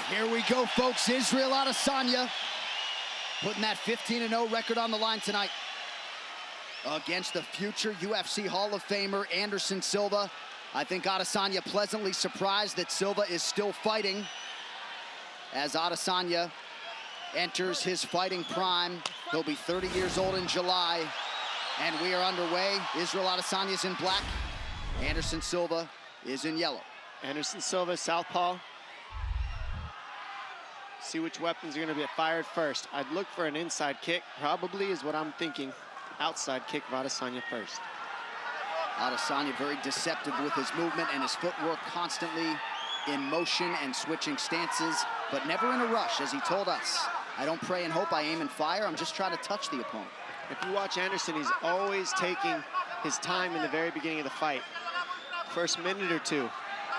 Here we go, folks. Israel Adesanya putting that 15-0 record on the line tonight against the future UFC Hall of Famer Anderson Silva. I think Adesanya pleasantly surprised that Silva is still fighting as Adesanya enters his fighting prime. He'll be 30 years old in July, and we are underway. Israel Adesanya is in black. Anderson Silva is in yellow. Anderson Silva, southpaw. See which weapons are going to be fired first. I'd look for an inside kick, probably is what I'm thinking. Outside kick of Adesanya first. Adesanya very deceptive with his movement and his footwork, constantly in motion and switching stances, but never in a rush, as he told us. I don't pray and hope, I aim and fire. I'm just trying to touch the opponent. If you watch Anderson, he's always taking his time in the very beginning of the fight. First minute or two,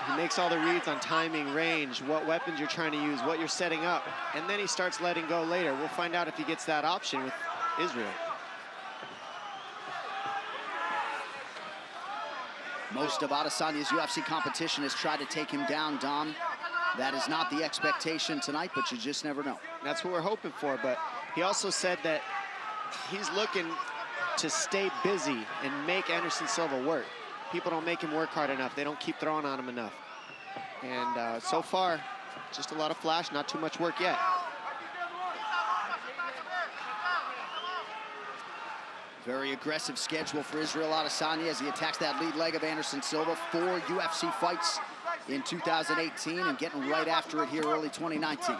he makes all the reads on timing, range, what weapons you're trying to use, what you're setting up, and then he starts letting go later. We'll find out if he gets that option with Israel. Most of Adesanya's UFC competition has tried to take him down, Dom. That is not the expectation tonight, but you just never know. That's what we're hoping for, but he also said that he's looking to stay busy and make Anderson Silva work. People don't make him work hard enough. They don't keep throwing on him enough. And so far, just a lot of flash, not too much work yet. Very aggressive schedule for Israel Adesanya as he attacks that lead leg of Anderson Silva. 4 UFC fights in 2018 and getting right after it here early 2019.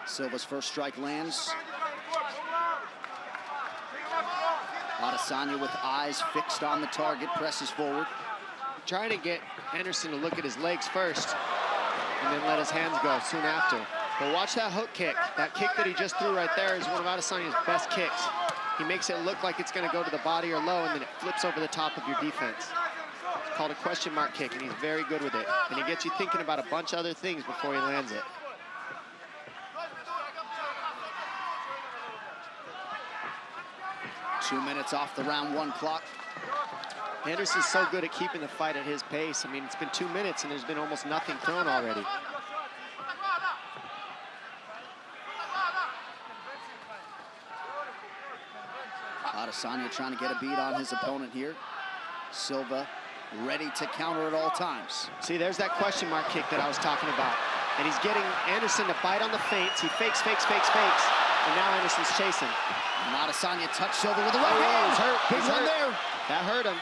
Silva's first strike lands. Adesanya with eyes fixed on the target, presses forward. Trying to get Anderson to look at his legs first and then let his hands go soon after. But watch that hook kick. That kick that he just threw right there is one of Adesanya's best kicks. He makes it look like it's going to go to the body or low, and then it flips over the top of your defense. It's called a question mark kick, and he's very good with it. And he gets you thinking about a bunch of other things before he lands it. Two minutes off the round 1 clock. Anderson's so good at keeping the fight at his pace. I mean, it's been 2 minutes, and there's been almost nothing thrown already. Adesanya trying to get a beat on his opponent here. Silva ready to counter at all times. See, there's that question mark kick that I was talking about. And he's getting Anderson to bite on the feints. He fakes, fakes, fakes, fakes. And now Anderson's chasing. And Adesanya touched Silva with the right hand. He's hurt. Big one there. That hurt him.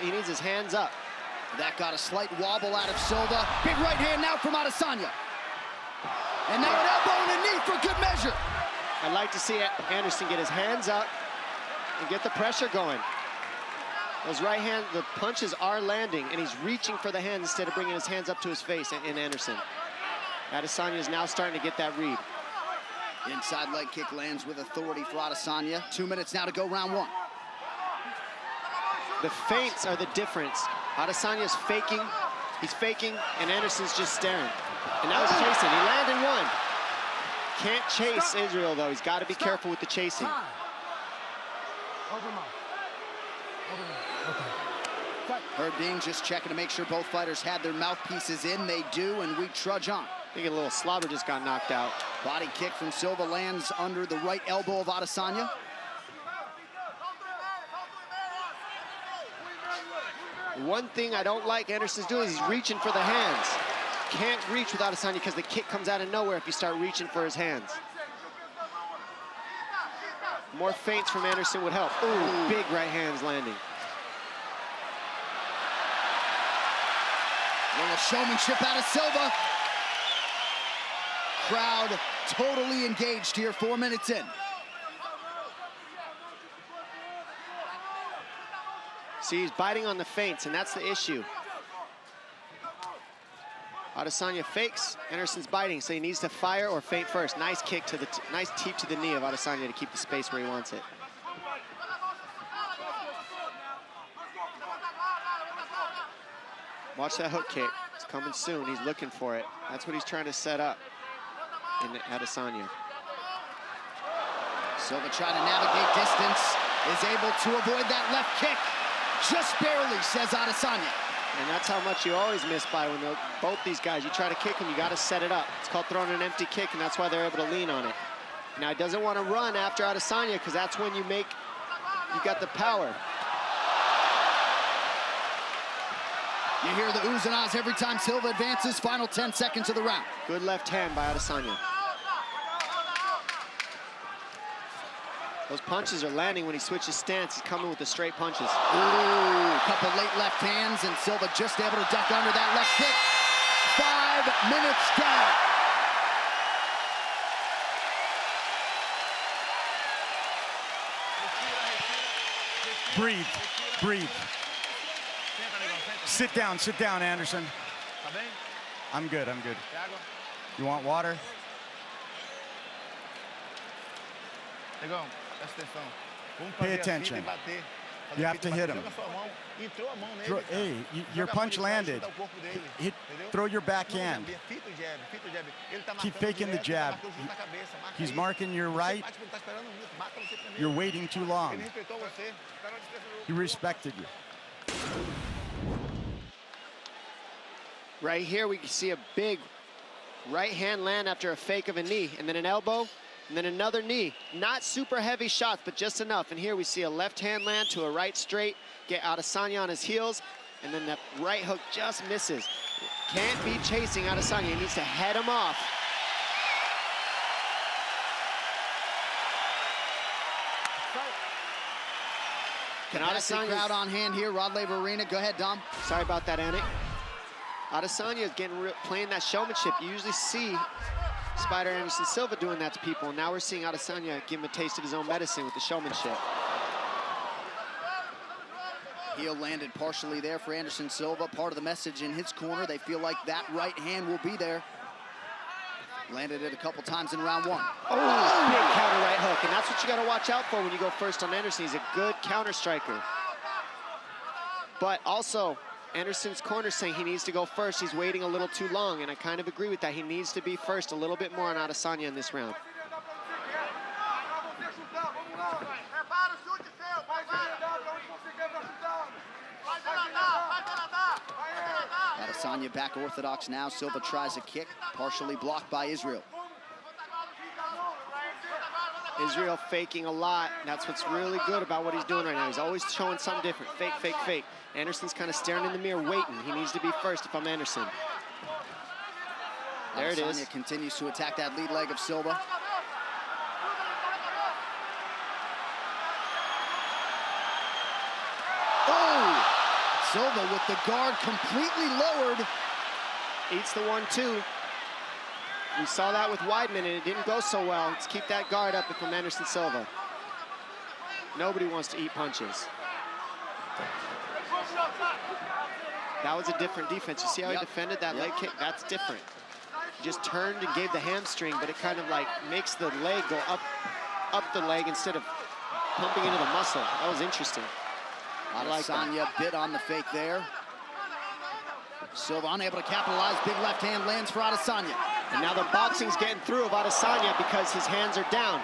He needs his hands up. That got a slight wobble out of Silva. Big right hand now from Adesanya. And now an elbow and a knee for good measure. I'd like to see Anderson get his hands up and get the pressure going. Those right hand, the punches are landing, and he's reaching for the hands instead of bringing his hands up to his face in Anderson. Adesanya is now starting to get that read. Inside leg kick lands with authority for Adesanya. 2 minutes now to go, round 1. The feints are the difference. Adesanya's faking, he's faking, and Anderson's just staring. And now he's chasing. He landed one. Can't chase Israel, though. He's got to be careful with the chasing. Herb Dean just checking to make sure both fighters had their mouthpieces in. They do, and we trudge on. I think a little slobber just got knocked out. Body kick from Silva lands under the right elbow of Adesanya. One thing I don't like Anderson's doing is he's reaching for the hands. Can't reach with Adesanya because the kick comes out of nowhere if you start reaching for his hands. More feints from Anderson would help. Ooh, big right hands landing. Little showmanship out of Silva. Crowd totally engaged here, 4 minutes in. See, he's biting on the feints, and that's the issue. Adesanya fakes, Anderson's biting, so he needs to fire or feint first. Nice kick to the, nice teep to the knee of Adesanya to keep the space where he wants it. Watch that hook kick, it's coming soon, he's looking for it. That's what he's trying to set up in Adesanya. Silva trying to navigate distance, is able to avoid that left kick. just barely, says Adesanya. And that's how much you always miss by when both these guys, you try to kick them, you got to set it up. It's called throwing an empty kick, and that's why they're able to lean on it. Now, he doesn't want to run after Adesanya because that's when you got the power. You hear the oohs and ahs every time Silva advances. Final 10 seconds of the round. Good left hand by Adesanya. Those punches are landing when he switches stance. He's coming with the straight punches. Ooh, couple late left hands, and Silva just able to duck under that left kick. 5 minutes down. Breathe, breathe. Sit down, Anderson. I'm good, I'm good. You want water? Pay attention. You have to hit him. Hey, your punch landed. Throw your backhand. Keep faking the jab. He's marking your right. You're waiting too long. He respected you. Right here, we can see a big right hand land after a fake of a knee, and then an elbow, and then another knee. Not super heavy shots, but just enough. And here we see a left hand land to a right straight, get Adesanya on his heels, and then that right hook just misses. Can't be chasing Adesanya. He needs to head him off. Can Adesanya crowd on hand here, Rod Laver Arena. Go ahead, Dom. Sorry about that, Anik. Adesanya is playing that showmanship. You usually see Spider Anderson Silva doing that to people, and now we're seeing Adesanya give him a taste of his own medicine with the showmanship. Heel landed partially there for Anderson Silva. Part of the message in his corner, they feel like that right hand will be there. Landed it a couple times in round one. Oh, big counter right hook, and that's what you got to watch out for when you go first on Anderson. He's a good counter striker. But also, Anderson's corner saying he needs to go first. He's waiting a little too long, and I kind of agree with that. He needs to be first a little bit more on Adesanya in this round. Adesanya back orthodox now. Silva tries a kick, partially blocked by Israel. Israel faking a lot. That's what's really good about what he's doing right now. He's always showing something different. Fake, fake, fake. Anderson's kind of staring in the mirror, waiting. He needs to be first if I'm Anderson. There it is. Adesanya continues to attack that lead leg of Silva. Oh! Silva with the guard completely lowered. Eats the 1-2. We saw that with Weidman, and it didn't go so well. Let's keep that guard up if I'm Anderson Silva. Nobody wants to eat punches. That was a different defense. You see how he defended that leg kick? That's different. He just turned and gave the hamstring, but it kind of like makes the leg go up the leg instead of pumping into the muscle. That was interesting. Adesanya bit on the fake there. Silva unable to capitalize. Big left hand lands for Adesanya. And now the boxing's getting through of Adesanya because his hands are down.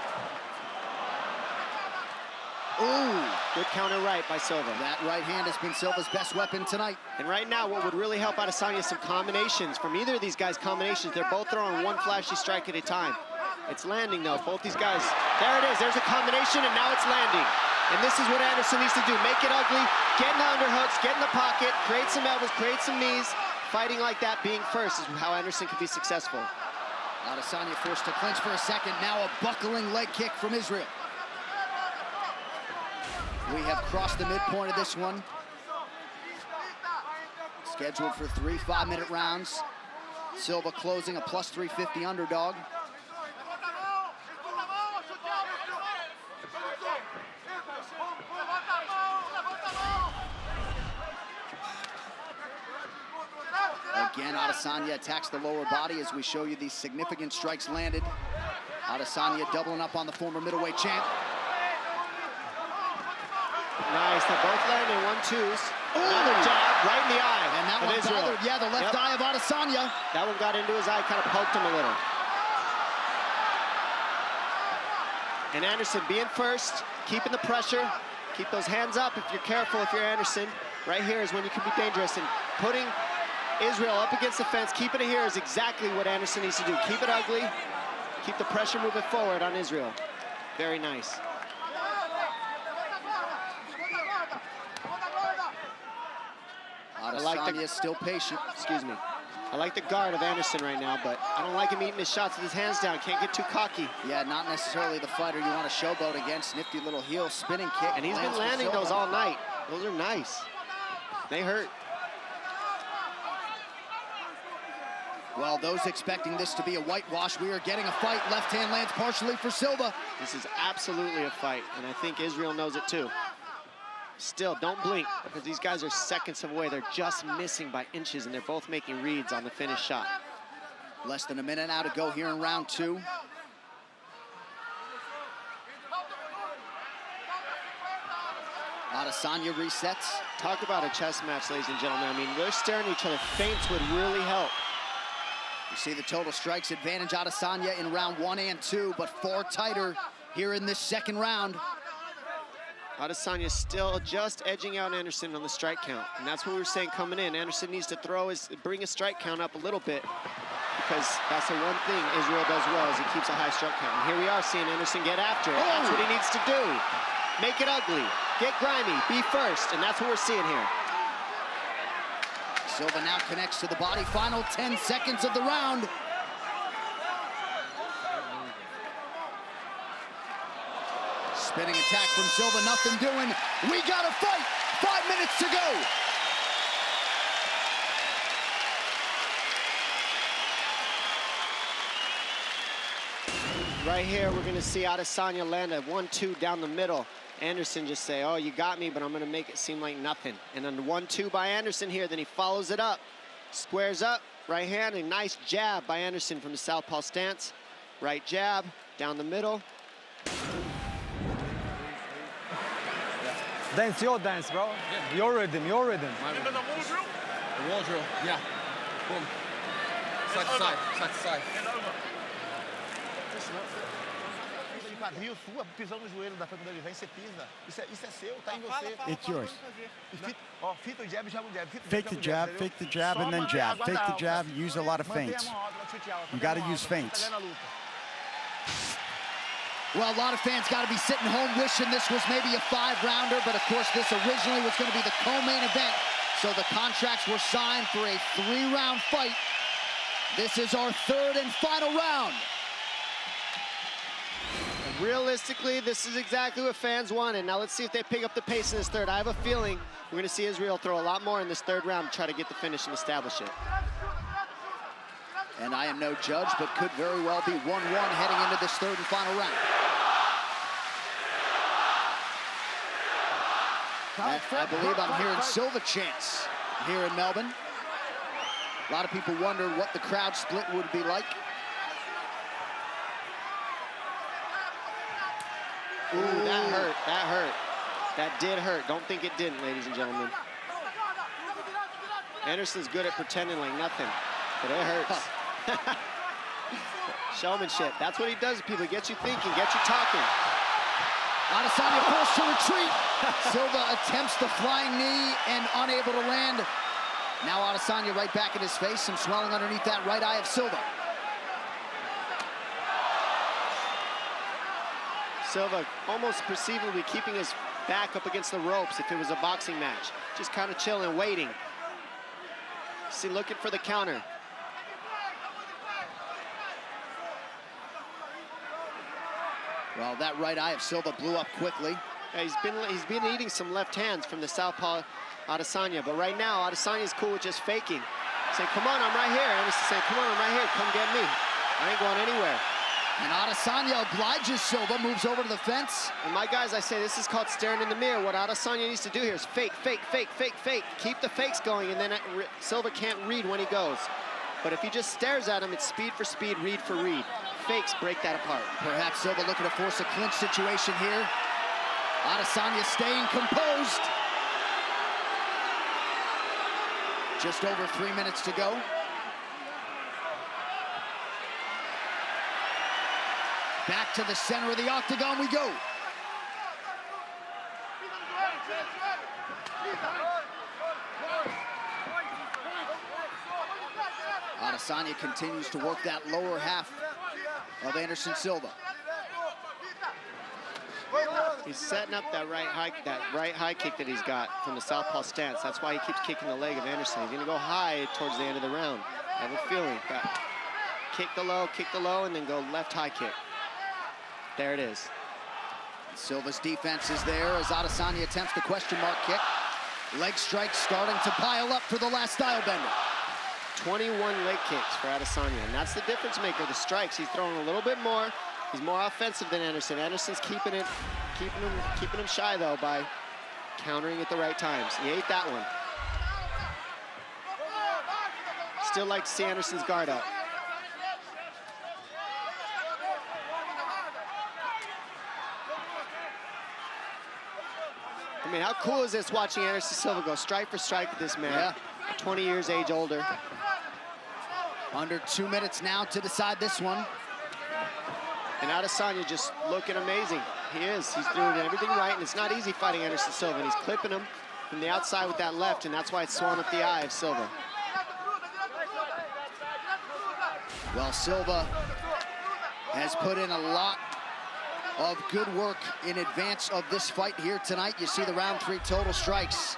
Ooh, good counter right by Silva. That right hand has been Silva's best weapon tonight. And right now, what would really help Adesanya is some combinations. From either of these guys' combinations, they're both throwing one flashy strike at a time. It's landing, though. Both these guys, there it is. There's a combination, and now it's landing. And this is what Anderson needs to do. Make it ugly, get in the underhooks, get in the pocket, create some elbows, create some knees. Fighting like that, being first, is how Anderson can be successful. Adesanya forced to clinch for a second. Now a buckling leg kick from Israel. We have crossed the midpoint of this one. Scheduled for 3 5-minute rounds. Silva closing a plus 350 underdog. Again, Adesanya attacks the lower body as we show you these significant strikes landed. Adesanya doubling up on the former middleweight champ. Nice, they're both landing 1-2s. Another jab right in the eye. And that one bothered, yeah, the left eye of Adesanya. That one got into his eye, kind of poked him a little. And Anderson being first, keeping the pressure, Keep those hands up if you're careful, if you're Anderson. Right here is when you can be dangerous. And putting Israel up against the fence, keeping it here is exactly what Anderson needs to do. Keep it ugly. Keep the pressure moving forward on Israel. Very nice. Adesanya is still patient. Excuse me. I like the guard of Anderson right now, but I don't like him eating his shots with his hands down. Can't get too cocky. Yeah, not necessarily the fighter you want to showboat against. Nifty little heel spinning kick. And he's been landing those all night. Those are nice. They hurt. Well, those expecting this to be a whitewash, we are getting a fight. Left hand lands partially for Silva. This is absolutely a fight, and I think Israel knows it too. Still, don't blink, because these guys are seconds away. They're just missing by inches, and they're both making reads on the finished shot. Less than a minute now to go here in round 2. Adesanya resets. Talk about a chess match, ladies and gentlemen. I mean, they're staring at each other. Feints would really help. You see the total strikes advantage Adesanya in round 1 and 2, but far tighter here in this second round. Adesanya still just edging out Anderson on the strike count, and that's what we were saying coming in. Anderson needs to bring his strike count up a little bit, because that's the one thing Israel does well, is he keeps a high strike count. And here we are seeing Anderson get after it. That's what he needs to do. Make it ugly, get grimy, be first, and that's what we're seeing here. Silva now connects to the body. Final 10 seconds of the round. Spinning attack from Silva, nothing doing. We got to fight. 5 minutes to go. Right here, we're gonna see Adesanya land a 1-2 down the middle. Anderson just say, oh, you got me, but I'm gonna make it seem like nothing. And then 1-2 by Anderson here, then he follows it up. Squares up, right hand, a nice jab by Anderson from the southpaw stance. Right jab, down the middle. Dance your dance, bro. Your rhythm, your rhythm. Remember the wall drill? The wall drill, yeah. Boom. Side to side, side to side. And over. De quadril sua, pisando no joelho da frente dele, vem, você pisa. Isso é seu, tá em você. It's yours. E fita o jab e joga o jab. Fake the jab, fake the jab, and then jab. Fake the jab, use a lot of feints. You got to use feints. Well, a lot of fans got to be sitting home wishing this was maybe a 5-rounder, but of course this originally was going to be the co-main event, so the contracts were signed for a 3-round fight. This is our 3rd and final round. Realistically, this is exactly what fans wanted. Now let's see if they pick up the pace in this third. I have a feeling we're going to see Israel throw a lot more in this 3rd round to try to get the finish and establish it. And I am no judge, but could very well be 1-1 heading into this 3rd and final round. I believe I'm hearing Silva chants here in Melbourne. A lot of people wonder what the crowd split would be like. Ooh, that hurt, that hurt. That did hurt. Don't think it didn't, ladies and gentlemen. Anderson's good at pretending like nothing, but it hurts. Showmanship, that's what he does to people. He gets you thinking, gets you talking. Adesanya forced to retreat. Silva attempts the flying knee and unable to land. Now Adesanya right back in his face, some swelling underneath that right eye of Silva. Silva almost perceivably keeping his back up against the ropes if it was a boxing match. Just kind of chilling, waiting. See, looking for the counter. Well, that right eye of Silva blew up quickly. Yeah, he's been eating some left hands from the southpaw Adesanya, but right now Adesanya's cool with just faking. Saying, come on, I'm right here. Anderson saying, come on, I'm right here, come get me. I ain't going anywhere. And Adesanya obliges Silva, moves over to the fence. And my guys, I say this is called staring in the mirror. What Adesanya needs to do here is fake, fake, fake, fake, fake. Keep the fakes going, and then Silva can't read when he goes. But if he just stares at him, it's speed for speed, read for read. Fakes break that apart. Perhaps Silva looking to force a clinch situation here. Adesanya staying composed. Just over 3 minutes to go. Back to the center of the octagon we go. Adesanya continues to work that lower half of Anderson Silva. He's setting up that right high kick that he's got from the southpaw stance. That's why he keeps kicking the leg of Anderson. He's gonna go high towards the end of the round. I have a feeling. Kick the low, and then go left high kick. There it is. Silva's defense is there as Adesanya attempts the question mark kick. Leg strikes starting to pile up for the last style bender. 21 leg kicks for Adesanya, and that's the difference maker, the strikes. He's throwing a little bit more. He's more offensive than Anderson. Anderson's keeping him shy, though, by countering at the right times. He ate that one. Still like to see Anderson's guard up. I mean, how cool is this watching Anderson Silva go strike for strike with this man? Yeah. 20 years age older. Under 2 minutes now to decide this one. And Adesanya just looking amazing. He is. He's doing everything right, and it's not easy fighting Anderson Silva. And he's clipping him from the outside with that left, and that's why it's swollen up the eye of Silva. Well, Silva has put in a lot of good work in advance of this fight here tonight. You see the round 3 total strikes.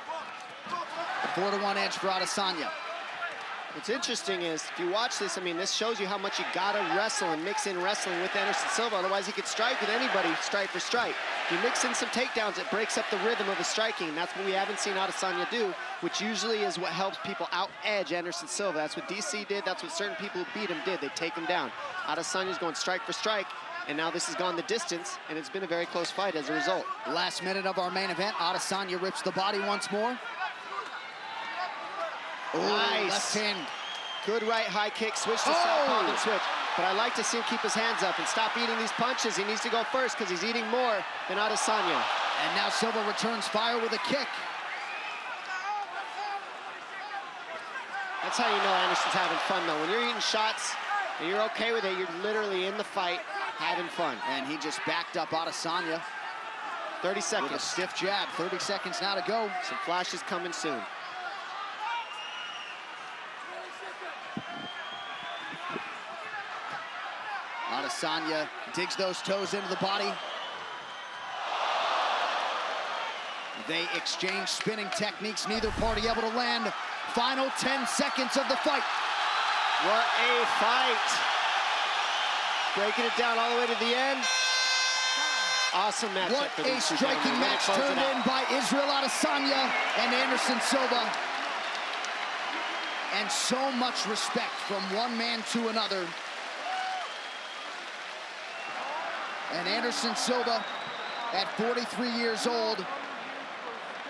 4-1 edge for Adesanya. What's interesting is, if you watch this, I mean, this shows you how much you gotta wrestle and mix in wrestling with Anderson Silva. Otherwise, he could strike with anybody, strike for strike. If you mix in some takedowns, it breaks up the rhythm of the striking. And that's what we haven't seen Adesanya do, which usually is what helps people out-edge Anderson Silva. That's what DC did. That's what certain people who beat him did. They take him down. Adesanya's going strike for strike, and now this has gone the distance, and it's been a very close fight as a result. Last minute of our main event, Adesanya rips the body once more. Ooh, nice. Left hand. Good right high kick, switch to southpaw and switch. But I like to see him keep his hands up and stop eating these punches. He needs to go first because he's eating more than Adesanya. And now Silva returns fire with a kick. That's how you know Anderson's having fun, though. When you're eating shots and you're okay with it, you're literally in the fight, having fun. And he just backed up Adesanya. 30 seconds. With a stiff jab. 30 seconds now to go. Some flashes coming soon. Adesanya digs those toes into the body. They exchange spinning techniques, neither party able to land. Final 10 seconds of the fight. What a fight. Breaking it down all the way to the end. Awesome matchup. What a striking match turned in by Israel Adesanya and Anderson Silva. And so much respect from one man to another. And Anderson Silva, at 43 years old,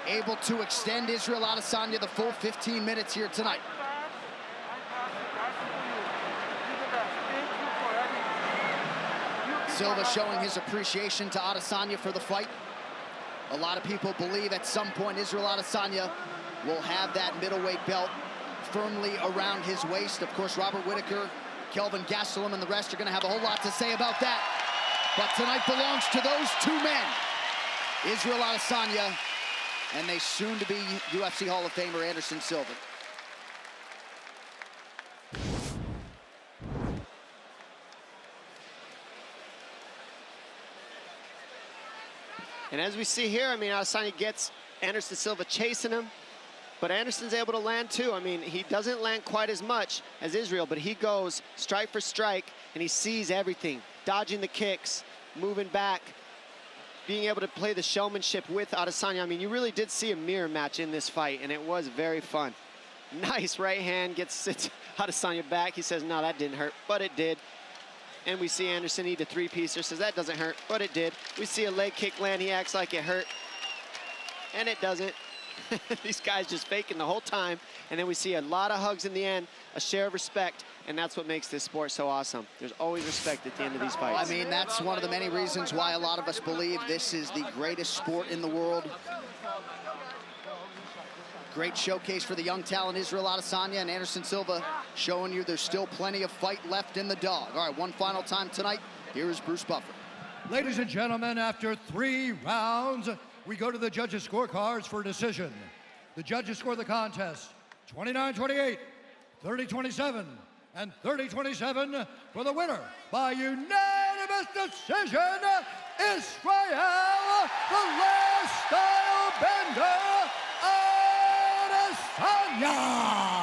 able to extend Israel Adesanya the full 15 minutes here tonight. Silva showing his appreciation to Adesanya for the fight. A lot of people believe at some point Israel Adesanya will have that middleweight belt firmly around his waist. Of course, Robert Whittaker, Kelvin Gastelum, and the rest are going to have a whole lot to say about that. But tonight belongs to those two men, Israel Adesanya and the soon-to-be UFC Hall of Famer Anderson Silva. And as we see here, I mean, Adesanya gets Anderson Silva chasing him, but Anderson's able to land too. I mean, he doesn't land quite as much as Israel, but he goes strike for strike, and he sees everything. Dodging the kicks, moving back, being able to play the showmanship with Adesanya. I mean, you really did see a mirror match in this fight, and it was very fun. Nice right hand, sits Adesanya back. He says, no, that didn't hurt, but it did. And we see Anderson eat a three-piecer, says that doesn't hurt, but it did. We see a leg kick land, he acts like it hurt, and it doesn't. These guys just faking the whole time. And then we see a lot of hugs in the end, a share of respect, and that's what makes this sport so awesome. There's always respect at the end of these fights. I mean, that's one of the many reasons why a lot of us believe this is the greatest sport in the world. Great showcase for the young talent, Israel Adesanya and Anderson Silva, showing you there's still plenty of fight left in the dog. All right, one final time tonight. Here is Bruce Buffer. Ladies and gentlemen, after 3 rounds, we go to the judges' scorecards for a decision. The judges score the contest 29-28, 30-27, And 30-27 for the winner by unanimous decision, Israel, the last style bender, ADESANYA.